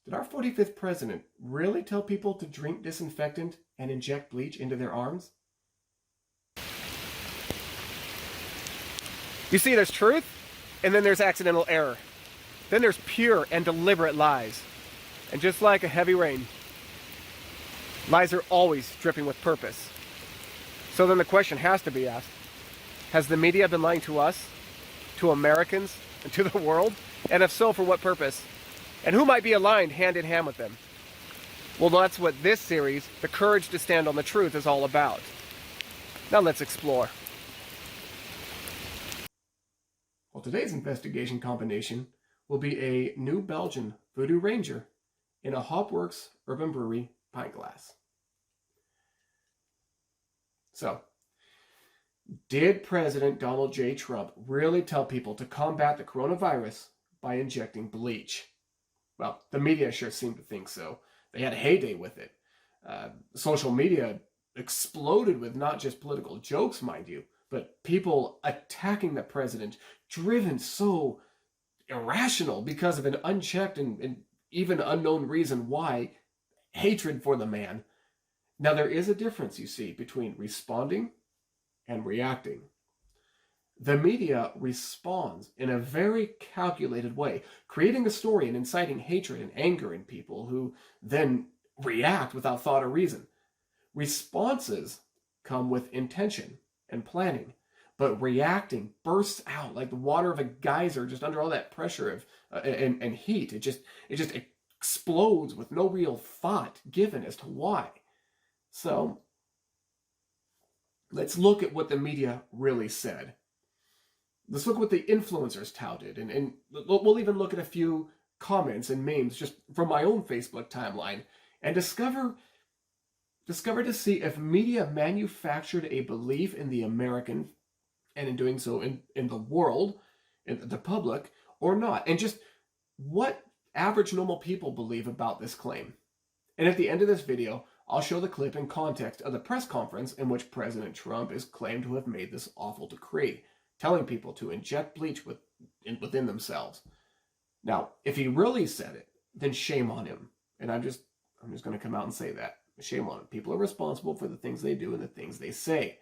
Did our 45th president really tell people to drink disinfectant and inject bleach into their arms? You see, there's truth, and then there's accidental error. Then there's pure and deliberate lies. And just like a heavy rain, lies are always dripping with purpose. So then the question has to be asked, has the media been lying to us, to Americans, and to the world? And if so, for what purpose? And who might be aligned hand in hand with them? Well, that's what this series, The Courage to Stand on the Truth, is all about. Now let's explore. Well, today's investigation combination will be a New Belgian Voodoo Ranger in a Hopworks Urban Brewery pint glass. So, did President Donald J. Trump really tell people to combat the coronavirus by injecting bleach? Well, the media sure seemed to think so. They had a heyday with it. Social media exploded with not just political jokes, mind you, but people attacking the president, driven so irrational because of an unchecked and even unknown reason why, hatred for the man. Now, there is a difference, you see, between responding and reacting. The media responds in a very calculated way, creating a story and inciting hatred and anger in people who then react without thought or reason. Responses come with intention and planning, but reacting bursts out like the water of a geyser just under all that pressure of and heat. It just explodes with no real thought given as to why. So let's look at what the media really said. Let's look at what the influencers touted, and we'll even look at a few comments and memes just from my own Facebook timeline and discover to see if media manufactured a belief in the American, and in doing so in the world, in the public, or not, and just what average normal people believe about this claim. And at the end of this video, I'll show the clip in context of the press conference in which President Trump is claimed to have made this awful decree, telling people to inject bleach within themselves. Now, if he really said it, then shame on him. And I'm just going to come out and say that. Shame on him. People are responsible for the things they do and the things they say.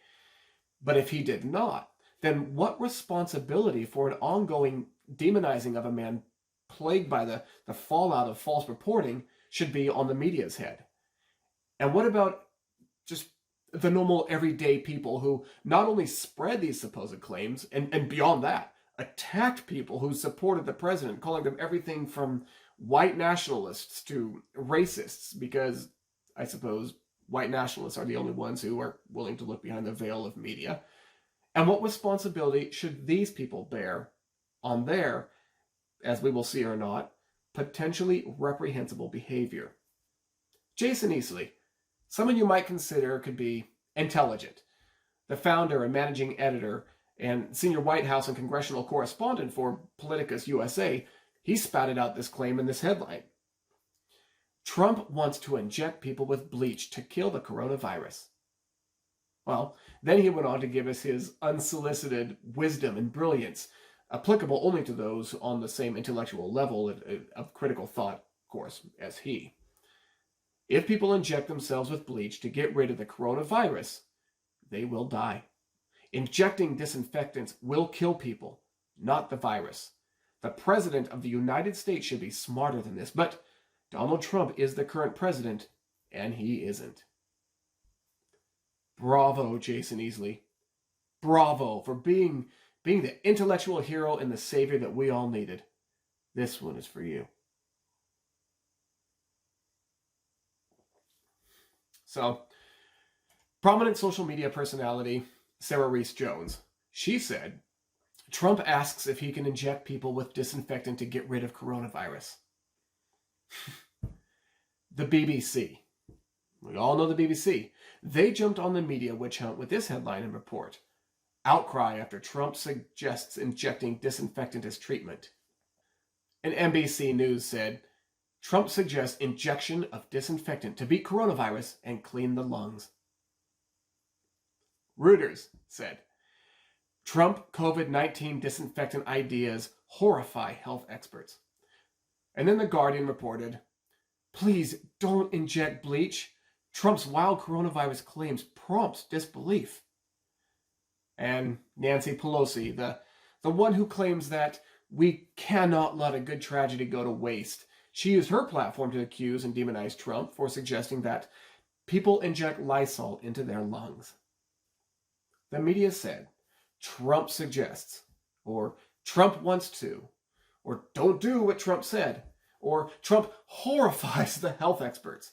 But if he did not, then what responsibility for an ongoing demonizing of a man plagued by the fallout of false reporting should be on the media's head? And what about just the normal everyday people who not only spread these supposed claims, and beyond that, attacked people who supported the president, calling them everything from white nationalists to racists, because I suppose white nationalists are the only ones who are willing to look behind the veil of media. And what responsibility should these people bear on their, as we will see or not, potentially reprehensible behavior? Jason Easley, someone you might consider could be intelligent, the founder and managing editor and senior White House and congressional correspondent for Politicus USA, he spouted out this claim in this headline. Trump wants to inject people with bleach to kill the coronavirus. Well, then he went on to give us his unsolicited wisdom and brilliance, applicable only to those on the same intellectual level of critical thought, of course, as he. If people inject themselves with bleach to get rid of the coronavirus, they will die. Injecting disinfectants will kill people, not the virus. The President of the United States should be smarter than this, but Donald Trump is the current president, and he isn't. Bravo, Jason Easley. Bravo for being the intellectual hero and the savior that we all needed. This one is for you. So, prominent social media personality Sarah Reese Jones, she said, Trump asks if he can inject people with disinfectant to get rid of coronavirus. The BBC. We all know the BBC. They jumped on the media witch hunt with this headline and report. Outcry after Trump suggests injecting disinfectant as treatment. And NBC News said, Trump suggests injection of disinfectant to beat coronavirus and clean the lungs. Reuters said, Trump COVID-19 disinfectant ideas horrify health experts. And then The Guardian reported, Please don't inject bleach. Trump's wild coronavirus claims prompts disbelief. And Nancy Pelosi, the one who claims that we cannot let a good tragedy go to waste. She used her platform to accuse and demonize Trump for suggesting that people inject Lysol into their lungs. The media said, Trump suggests, or Trump wants to, or don't do what Trump said, or Trump horrifies the health experts.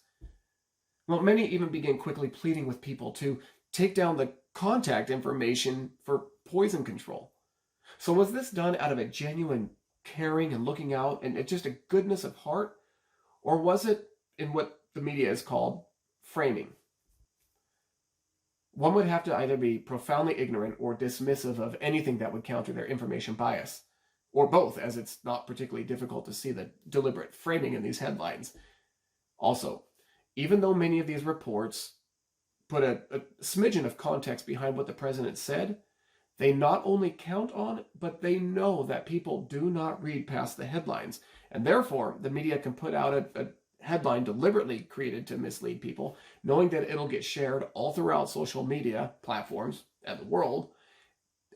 Well, many even began quickly pleading with people to take down the contact information for poison control. So was this done out of a genuine caring and looking out and just a goodness of heart? Or was it in what the media is called framing? One would have to either be profoundly ignorant or dismissive of anything that would counter their information bias, or both, as it's not particularly difficult to see the deliberate framing in these headlines. Also, even though many of these reports put a smidgen of context behind what the president said, they not only count on, but they know that people do not read past the headlines, and therefore the media can put out a headline deliberately created to mislead people, knowing that it'll get shared all throughout social media platforms and the world,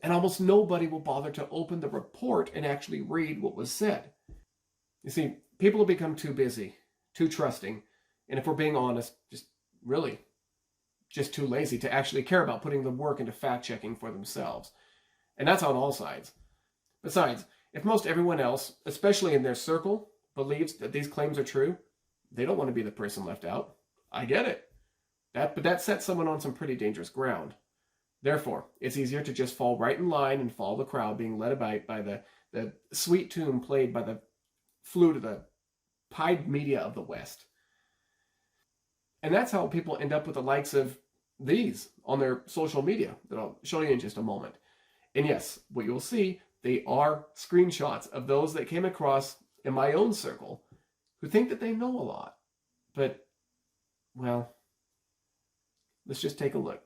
and almost nobody will bother to open the report and actually read what was said. You see, people have become too busy, too trusting, and if we're being honest, just too lazy to actually care about putting the work into fact-checking for themselves. And that's on all sides. Besides, if most everyone else, especially in their circle, believes that these claims are true, they don't want to be the person left out. I get it. But that sets someone on some pretty dangerous ground. Therefore, it's easier to just fall right in line and follow the crowd being led by the sweet tune played by the flute of the pied media of the West. And that's how people end up with the likes of these on their social media that I'll show you in just a moment. And yes, what you'll see, they are screenshots of those that came across in my own circle who think that they know a lot. But, well, let's just take a look.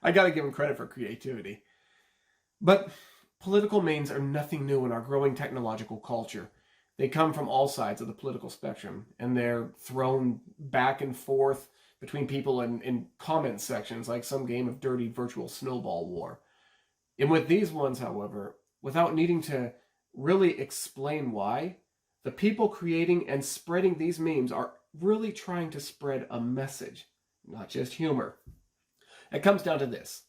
I gotta give him credit for creativity. But political memes are nothing new in our growing technological culture. They come from all sides of the political spectrum, and they're thrown back and forth between people in comment sections like some game of dirty virtual snowball war. And with these ones, however, without needing to really explain why, the people creating and spreading these memes are really trying to spread a message, not just humor. It comes down to this.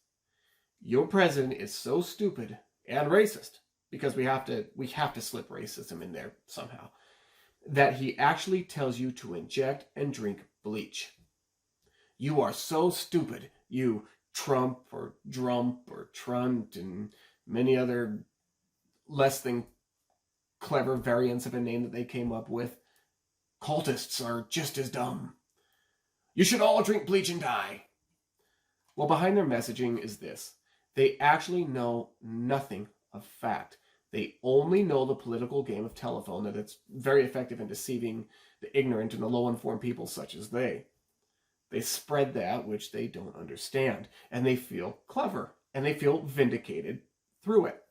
Your president is so stupid and racist, because we have to slip racism in there somehow, that he actually tells you to inject and drink bleach. You are so stupid, you Trump or Drump or Trunt and many other less than clever variants of a name that they came up with. Cultists are just as dumb. You should all drink bleach and die. Well, behind their messaging is this. They actually know nothing of fact. They only know the political game of telephone, that it's very effective in deceiving the ignorant and the low-informed people such as they. They spread that which they don't understand, and they feel clever, and they feel vindicated through it.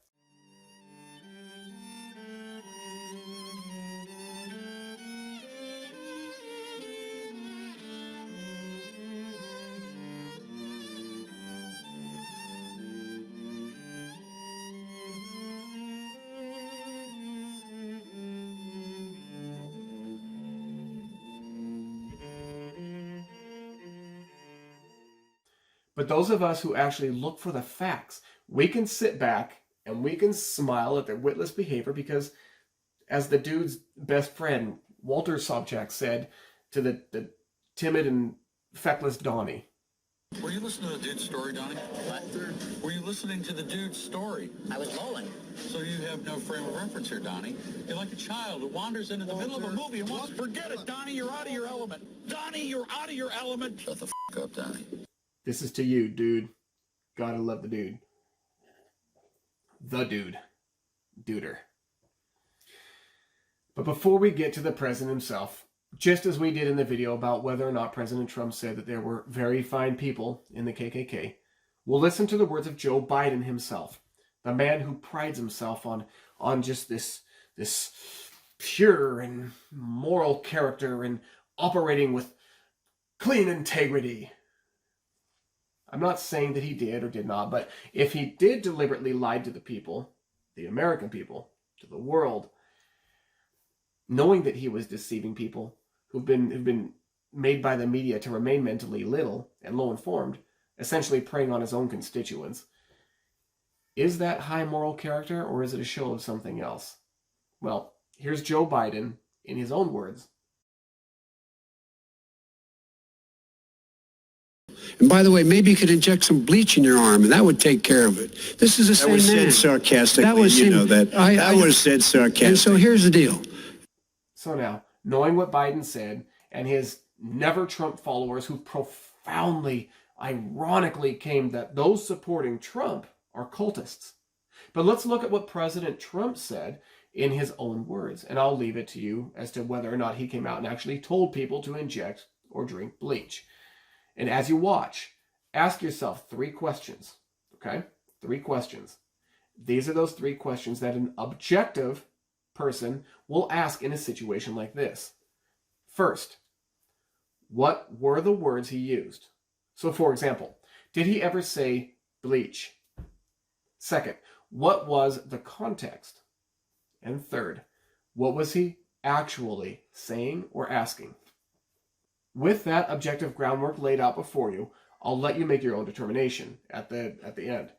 But those of us who actually look for the facts, we can sit back and we can smile at their witless behavior because, as the dude's best friend, Walter Sobchak, said to the timid and feckless Donnie. Were you listening to the dude's story, Donnie? Walter? Were you listening to the dude's story? I was bowling. So you have no frame of reference here, Donnie. You're like a child who wanders into the middle of a movie and wants to forget it. Donnie, you're out of your element. Donnie, you're out of your element. Shut the f*** up, Donnie. This is to you, dude. Gotta love the dude. The dude. Duder. But before we get to the president himself, just as we did in the video about whether or not President Trump said that there were very fine people in the KKK, we'll listen to the words of Joe Biden himself, the man who prides himself on just this pure and moral character and operating with clean integrity. I'm not saying that he did or did not, but if he did deliberately lie to the people, the American people, to the world, knowing that he was deceiving people who've been made by the media to remain mentally little and low informed, essentially preying on his own constituents, is that high moral character or is it a show of something else? Well, here's Joe Biden in his own words. And by the way, maybe you could inject some bleach in your arm, and that would take care of it. This is the same man. That was said sarcastically, you know that. That was said sarcastically. And so here's the deal. So now, knowing what Biden said, and his never Trump followers who profoundly, ironically claimed that those supporting Trump are cultists. But let's look at what President Trump said in his own words, and I'll leave it to you as to whether or not he came out and actually told people to inject or drink bleach. And as you watch, ask yourself 3 questions, okay? 3 questions. These are those 3 questions that an objective person will ask in a situation like this. First, what were the words he used? So for example, did he ever say bleach? Second, what was the context? And third, what was he actually saying or asking? With that objective groundwork laid out before you, I'll let you make your own determination at the end.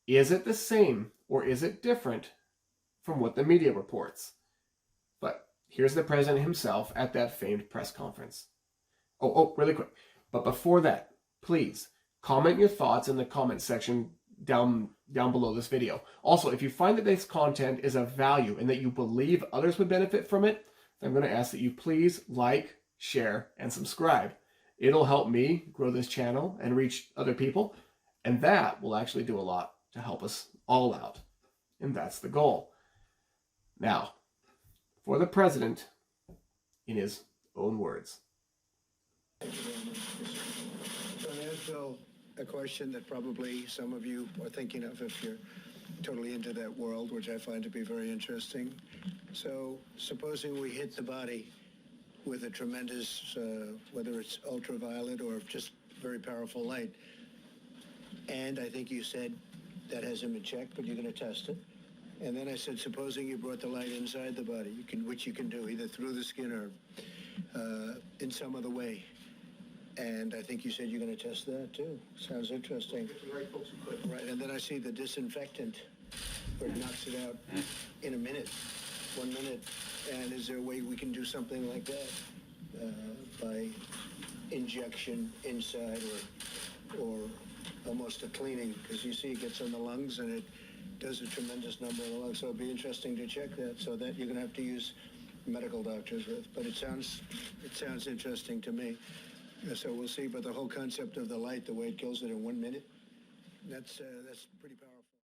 Is it the same or is it different from what the media reports? But here's the president himself at that famed press conference. Oh, really quick. But before that, please comment your thoughts in the comment section down below this video. Also, if you find that this content is of value and that you believe others would benefit from it, I'm going to ask that you please like, share, and subscribe. It'll help me grow this channel and reach other people, and that will actually do a lot to help us all out. And that's the goal. Now, for the president, in his own words. So Bill, a question that probably some of you are thinking of if you're totally into that world, which I find to be very interesting. So supposing we hit the body with a tremendous, whether it's ultraviolet or just very powerful light. And I think you said that has him in check, but you're going to test it. And then I said, supposing you brought the light inside the body, which you can do either through the skin or in some other way. And I think you said you're going to test that too. Sounds interesting. Right, and then I see the disinfectant, where it knocks it out in a minute, 1 minute. And is there a way we can do something like that by injection inside or almost a cleaning? Because you see it gets on the lungs and it does a tremendous number of the lungs. So it'd be interesting to check that. So that you're going to have to use medical doctors with. But it sounds interesting to me. So we'll see. But the whole concept of the light, the way it kills it in 1 minute, that's pretty powerful.